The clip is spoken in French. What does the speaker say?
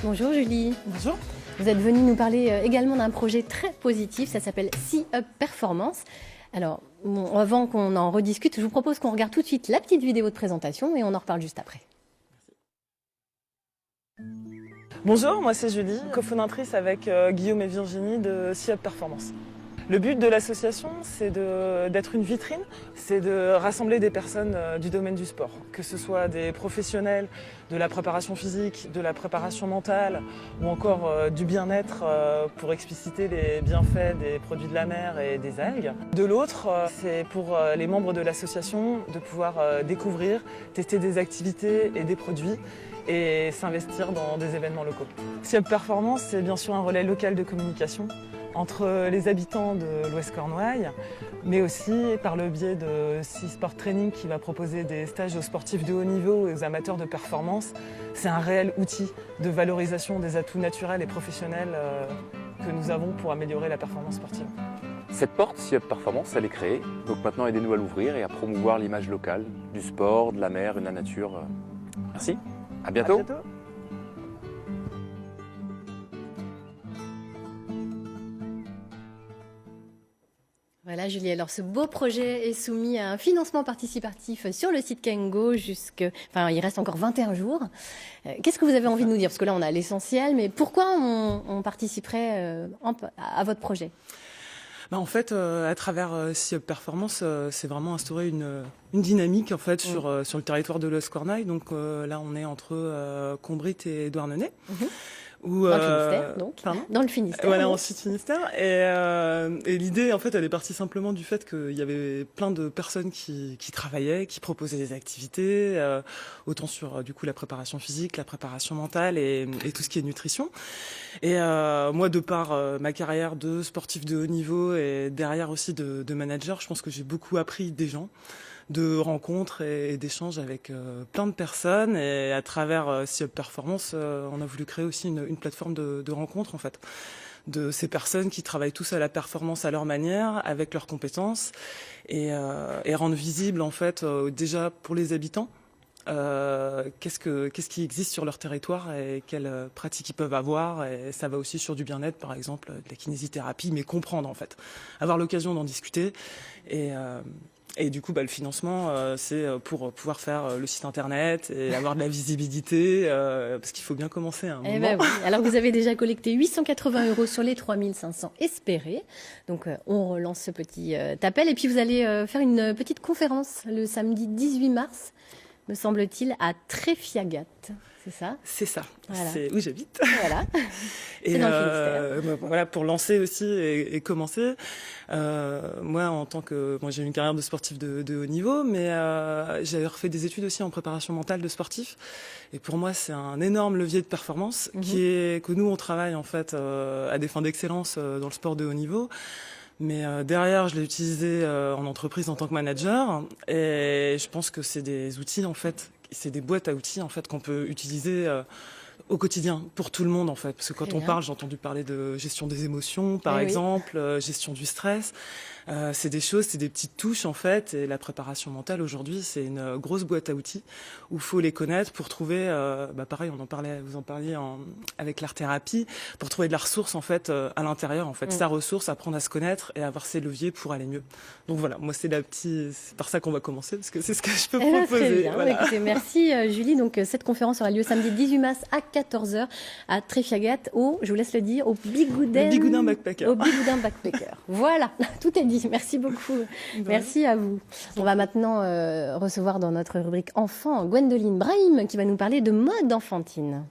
Bonjour Julie. Bonjour. Vous êtes venue nous parler également d'un projet très positif, ça s'appelle C-Up Performance. Alors, avant qu'on en rediscute, je vous propose qu'on regarde tout de suite la petite vidéo de présentation et on en reparle juste après. Bonjour, moi c'est Julie, cofondatrice avec Guillaume et Virginie de C-Up Performance. Le but de l'association, c'est d'être une vitrine, c'est de rassembler des personnes du domaine du sport, que ce soit des professionnels de la préparation physique, de la préparation mentale ou encore du bien-être pour expliciter les bienfaits des produits de la mer et des algues. De l'autre, c'est pour les membres de l'association de pouvoir découvrir, tester des activités et des produits et s'investir dans des événements locaux. C-Up Performance, c'est bien sûr un relais local de communication entre les habitants de l'Ouest Cornouailles, mais aussi par le biais de C-Sport Training qui va proposer des stages aux sportifs de haut niveau et aux amateurs de performance. C'est un réel outil de valorisation des atouts naturels et professionnels que nous avons pour améliorer la performance sportive. Cette porte C-Up Performance, elle est créée, donc maintenant aidez-nous à l'ouvrir et à promouvoir l'image locale du sport, de la mer et de la nature. Merci, à bientôt. À bientôt. Voilà Julie, alors ce beau projet est soumis à un financement participatif sur le site Kengo il reste encore 21 jours. Qu'est-ce que vous avez envie de nous dire? Parce que là on a l'essentiel, mais pourquoi on participerait à votre projet? En fait, à travers C-Up Performance, c'est vraiment instaurer une dynamique en fait sur le territoire de l'Ouest Cornouailles. Donc là, on est entre Combrit et Douarnenez. Dans le Finistère, donc. Pardon dans le Finistère. Voilà, donc. en Sud-Finistère. Et l'idée, en fait, elle est partie simplement du fait qu'il y avait plein de personnes qui travaillaient, qui proposaient des activités, autant sur du coup la préparation physique, la préparation mentale et tout ce qui est nutrition. Et moi, de par ma carrière de sportif de haut niveau et derrière aussi de manager, je pense que j'ai beaucoup appris des gens, de rencontres et d'échanges avec plein de personnes. Et à travers C-Up Performance, on a voulu créer aussi une plateforme de rencontres en fait, de ces personnes qui travaillent tous à la performance à leur manière, avec leurs compétences, et rendre visible en fait déjà pour les habitants qu'est-ce qui existe sur leur territoire et quelles pratiques ils peuvent avoir. Et ça va aussi sur du bien-être, par exemple, de la kinésithérapie, mais comprendre en fait, avoir l'occasion d'en discuter. Et du coup, le financement, c'est pour pouvoir faire le site internet et avoir de la visibilité, parce qu'il faut bien commencer à un moment. Oui. Alors, vous avez déjà collecté 880 € sur les 3500 espérés. Donc, on relance ce petit appel. Et puis, vous allez faire une petite conférence le samedi 18 mars, me semble-t-il, à Tréfiagat. C'est ça? C'est ça. Voilà. C'est où j'habite. Voilà. Et dans le Finistère. Voilà, pour lancer aussi et commencer. Moi, j'ai eu une carrière de sportif de haut niveau, mais j'ai refait des études aussi en préparation mentale de sportif. Et pour moi, c'est un énorme levier de performance que nous on travaille en fait à des fins d'excellence dans le sport de haut niveau. Mais derrière, je l'ai utilisé en entreprise en tant que manager, et je pense que c'est des outils en fait, c'est des boîtes à outils en fait qu'on peut utiliser au quotidien pour tout le monde en fait. Parce que quand on parle, j'ai entendu parler de gestion des émotions, par exemple, gestion du stress. C'est des choses, c'est des petites touches en fait. Et la préparation mentale aujourd'hui, c'est une grosse boîte à outils où il faut les connaître pour trouver, pareil, vous en parliez avec l'art-thérapie, pour trouver de la ressource en fait à l'intérieur en fait, sa ressource, apprendre à se connaître et avoir ses leviers pour aller mieux. Donc voilà, moi c'est par ça qu'on va commencer parce que c'est ce que je peux proposer. Très bien. Voilà. Écoutez, merci Julie. Donc cette conférence aura lieu samedi 18 mars à 14h à Tréfiagat je vous laisse le dire, au Bigoudin Backpacker. Au Bigoudin Backpacker. Voilà, tout est dit. Merci beaucoup. Merci à vous. On va maintenant recevoir dans notre rubrique enfant Gwendoline Brahim qui va nous parler de mode enfantine.